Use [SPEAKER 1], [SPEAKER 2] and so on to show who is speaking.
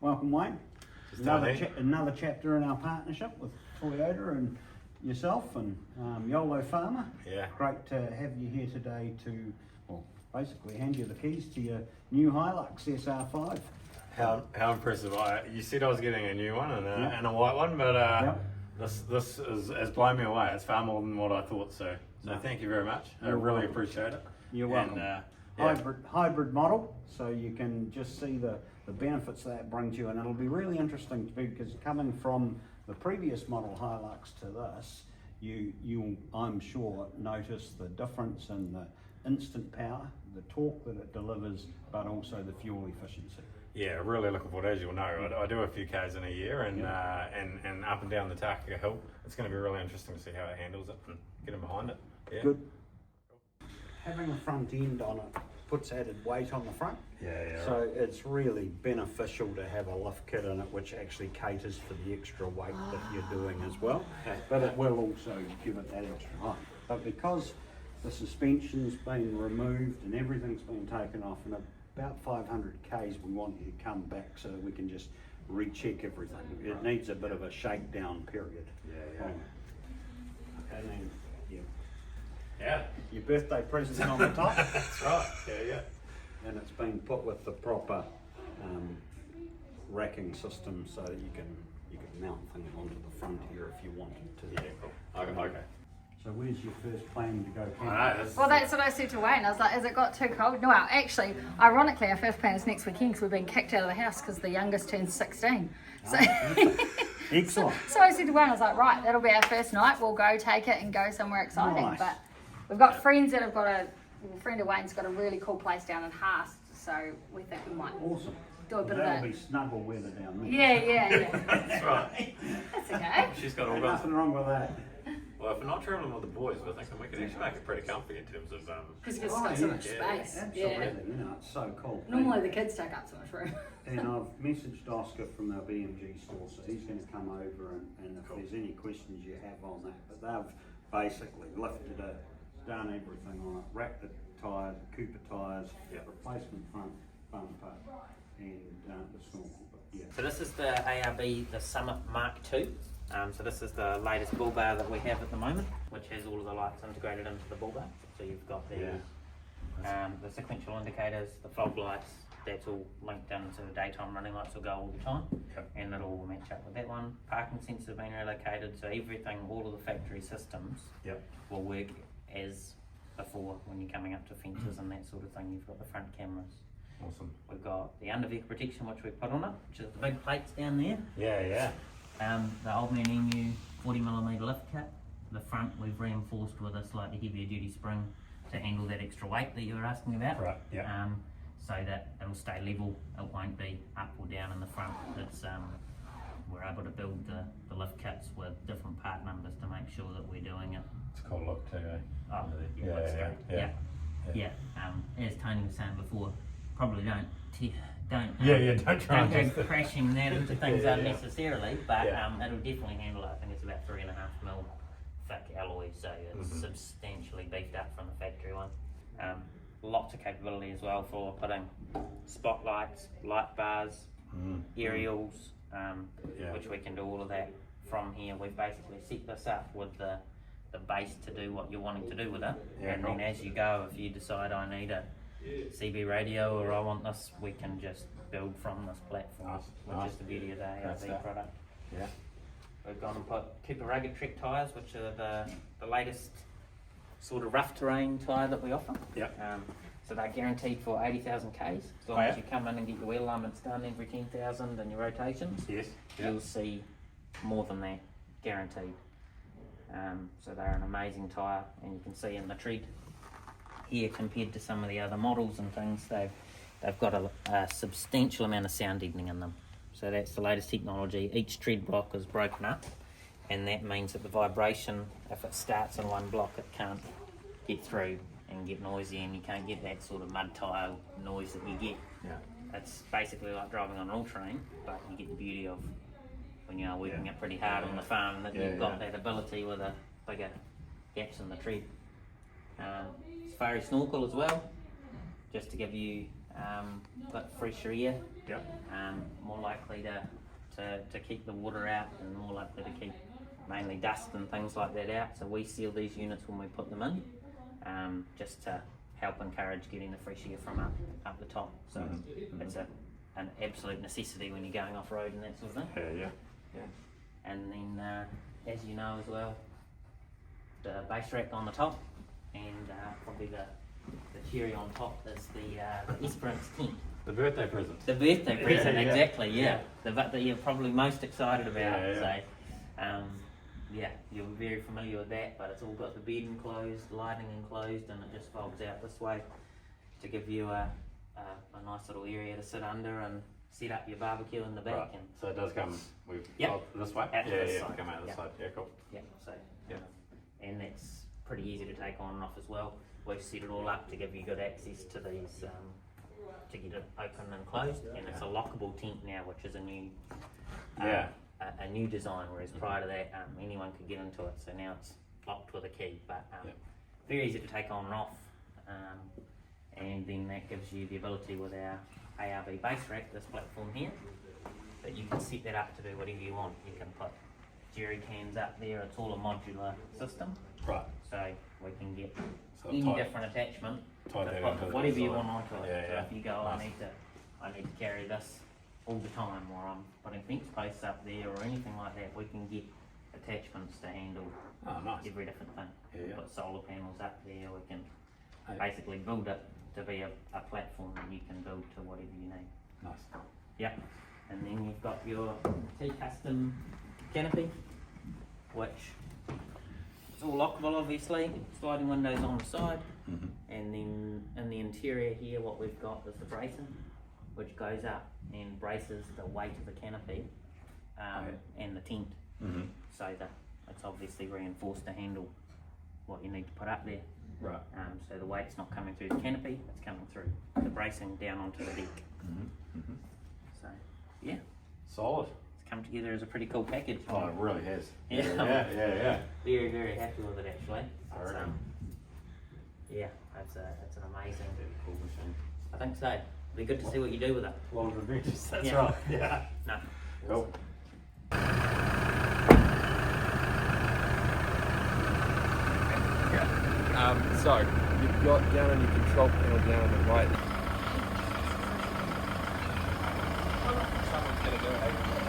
[SPEAKER 1] Welcome, Wayne. Another chapter in our partnership with Toyota and yourself and Yolo Farmer.
[SPEAKER 2] Yeah.
[SPEAKER 1] Great to have you here today to, well, basically hand you the keys to your new Hilux SR5.
[SPEAKER 2] How impressive! You said I was getting a new one and a white one, but this has blown me away. It's far more than what I thought. So thank you very much. I really appreciate it.
[SPEAKER 1] You're welcome. Hybrid model, so you can just see the benefits that brings you, and it'll be really interesting because coming from the previous model Hilux to this, you I'm sure notice the difference in the instant power, the torque that it delivers, but also the fuel efficiency.
[SPEAKER 2] Yeah, really looking forward. As you'll know, I do a few Ks in a year, and up and down the Taka Hill. It's going to be really interesting to see how it handles it and get in behind it. Yeah.
[SPEAKER 1] Good. Having a front end on it puts added weight on the front. So it's really beneficial to have a lift kit in it which actually caters for the extra weight that you're doing as well. But it will also give it that extra height. But because the suspension's been removed and everything's been taken off, in about 500 Ks we want you to come back so that we can just recheck everything. It needs a bit of a shakedown period. And then, your birthday present on the top.
[SPEAKER 2] That's right. Yeah.
[SPEAKER 1] And it's been put with the proper racking system so that you can mount things onto the front here if you wanted to.
[SPEAKER 2] Yeah, cool. Okay.
[SPEAKER 1] So where's your first plan to go camping?
[SPEAKER 3] Well, that's what I said to Wayne. I was like, has it got too cold? No, well, actually, ironically, our first plan is next weekend because we've been kicked out of the house because the youngest turns 16. So,
[SPEAKER 1] Excellent.
[SPEAKER 3] So I said to Wayne, I was like, right, that'll be our first night. We'll go take it and go somewhere exciting.
[SPEAKER 1] Nice.
[SPEAKER 3] But we've got friends that have got a friend of Wayne's got a really cool place down in Haast, so we think we might
[SPEAKER 1] Awesome.
[SPEAKER 3] do a bit
[SPEAKER 1] That'll
[SPEAKER 3] of
[SPEAKER 1] be
[SPEAKER 3] it.
[SPEAKER 1] snuggle weather down there.
[SPEAKER 3] Yeah.
[SPEAKER 2] That's right.
[SPEAKER 3] That's okay.
[SPEAKER 2] She's got all
[SPEAKER 1] Ain't
[SPEAKER 2] guns.
[SPEAKER 1] nothing wrong with that.
[SPEAKER 2] Well, if we're not travelling with the boys, we're thinking we can actually make it pretty comfy in terms of
[SPEAKER 3] Because it's got so much space.
[SPEAKER 1] Absolutely. You know, it's so cool.
[SPEAKER 3] Normally the kids take up so much room.
[SPEAKER 1] And I've messaged Oscar from our BMG store, so he's going to come over and if there's any questions you have on that. But they've basically lifted it, done everything on it, wrapped the tyres, the Cooper tyres, replacement front bumper, and the snorkel.
[SPEAKER 4] So this is the ARB, the Summit Mark II. So this is the latest bull bar that we have at the moment, which has all of the lights integrated into the bull bar. So you've got the sequential indicators, the fog lights, that's all linked in, so the daytime running lights will go all the time, and it'll all match up with that one. Parking sensors have been relocated, so everything, all of the factory systems will work as before when you're coming up to fences and that sort of thing. You've got the front cameras.
[SPEAKER 2] Awesome.
[SPEAKER 4] We've got the under vehicle protection which we put on it, which is the big plates down there.
[SPEAKER 2] Yeah.
[SPEAKER 4] The Old Man Emu 40mm lift kit. The front we've reinforced with a slightly heavier duty spring to handle that extra weight that you were asking about.
[SPEAKER 2] Right, yeah.
[SPEAKER 4] So that it'll stay level, it won't be up or down in the front. It's we're able to build the lift kits with different part numbers to make sure that we're doing it.
[SPEAKER 2] It's a cool look too, eh?
[SPEAKER 4] Oh, looks great. Yeah. As Tony was saying before, probably don't try and go crashing that into things unnecessarily, but it'll definitely handle it. I think it's about 3.5mm thick alloy, so it's substantially beefed up from the factory one. Lots of capability as well for putting spotlights, light bars, aerials, which we can do all of that from here. We've basically set this up with the base to do what you're wanting to do with it, and then as you go, if you decide I need a CB radio or I want this, we can just build from this platform, which is the beauty of the ARB product.
[SPEAKER 2] Yeah.
[SPEAKER 4] We've gone and put Cooper Rugged Trek tyres, which are the latest sort of rough terrain tyre that we offer. So they're guaranteed for 80,000 Ks. As long as you come in and get your wheel alignments done every 10,000 and your rotations, you'll see more than that, guaranteed. So they're an amazing tyre, and you can see in the tread here compared to some of the other models and things, they've got a substantial amount of sound deadening in them. So that's the latest technology. Each tread block is broken up, and that means that the vibration, if it starts in one block, it can't get through and get noisy, and you can't get that sort of mud tire noise that you get. It's basically like driving on an all-terrain, but you get the beauty of when you are working it pretty hard on the farm, that you've got that ability with a bigger gaps in the tread. Safari snorkel as well, just to give you got fresher air,
[SPEAKER 2] Yep.
[SPEAKER 4] more likely to keep the water out and more likely to keep mainly dust and things like that out. So we seal these units when we put them in, just to help encourage getting the fresh air from up the top. So it's an absolute necessity when you're going off road and that sort of thing.
[SPEAKER 2] Yeah.
[SPEAKER 4] And then, as you know as well, the base rack on the top, and probably the cherry on top is the Esperance tent.
[SPEAKER 2] The birthday present.
[SPEAKER 4] The birthday present,
[SPEAKER 2] yeah.
[SPEAKER 4] exactly, yeah. That you're probably most excited about.
[SPEAKER 2] Yeah.
[SPEAKER 4] So, you're very familiar with that, but it's all got the bed enclosed, lighting enclosed, and it just folds out this way to give you a nice little area to sit under and set up your barbecue in the back.
[SPEAKER 2] Right.
[SPEAKER 4] And
[SPEAKER 2] So it does come this way?
[SPEAKER 4] Out to this side.
[SPEAKER 2] Come out this side. Yeah, cool.
[SPEAKER 4] yeah, so
[SPEAKER 2] Yeah.
[SPEAKER 4] and that's pretty easy to take on and off as well. We've set it all up to give you good access to these, to get it open and closed, and it's a lockable tent now, which is a new, a new design. Whereas prior to that, anyone could get into it. So now it's locked with a key, but very easy to take on and off. And then that gives you the ability with our ARV base rack, this platform here, that you can set that up to do whatever you want. You can put jerry cans up there. It's all a modular system.
[SPEAKER 2] Right.
[SPEAKER 4] So we can get
[SPEAKER 2] So
[SPEAKER 4] any
[SPEAKER 2] tie-
[SPEAKER 4] different attachment
[SPEAKER 2] tie
[SPEAKER 4] to
[SPEAKER 2] that
[SPEAKER 4] put
[SPEAKER 2] into the
[SPEAKER 4] whatever you
[SPEAKER 2] design.
[SPEAKER 4] want onto it.
[SPEAKER 2] Yeah,
[SPEAKER 4] So
[SPEAKER 2] yeah.
[SPEAKER 4] if you go,
[SPEAKER 2] Nice.
[SPEAKER 4] I need to carry this all the time, or I'm putting fence posts up there, or anything like that, we can get attachments to handle
[SPEAKER 2] Oh, nice.
[SPEAKER 4] every different thing.
[SPEAKER 2] Yeah,
[SPEAKER 4] We
[SPEAKER 2] yeah.
[SPEAKER 4] put solar panels up there. We can
[SPEAKER 2] Hey.
[SPEAKER 4] basically build it to be a platform that you can build to whatever you need.
[SPEAKER 2] Nice.
[SPEAKER 4] Yep. And then you've got your T-Custom canopy, which is all lockable obviously, sliding windows on the side. And then in the interior here, what we've got is the bracing, which goes up and braces the weight of the canopy and the tent. So that it's obviously reinforced to handle what you need to put up there.
[SPEAKER 2] Right.
[SPEAKER 4] So the weight's not coming through the canopy, it's coming through the bracing down onto the deck. So yeah,
[SPEAKER 2] Solid.
[SPEAKER 4] it's come together as a pretty cool package.
[SPEAKER 2] Oh, it really has.
[SPEAKER 4] Yeah.
[SPEAKER 2] Yeah.
[SPEAKER 4] Very, very happy with it actually.
[SPEAKER 2] I
[SPEAKER 4] It's,
[SPEAKER 2] reckon.
[SPEAKER 4] yeah, it's an amazing.
[SPEAKER 2] Cool machine.
[SPEAKER 4] I think so. Be good to see what you do with it.
[SPEAKER 2] Long adventures. That's
[SPEAKER 4] Yeah.
[SPEAKER 2] right. Yeah.
[SPEAKER 4] No.
[SPEAKER 2] Cool.
[SPEAKER 5] So, you've got down on your control panel down on the right. Someone's going to do it.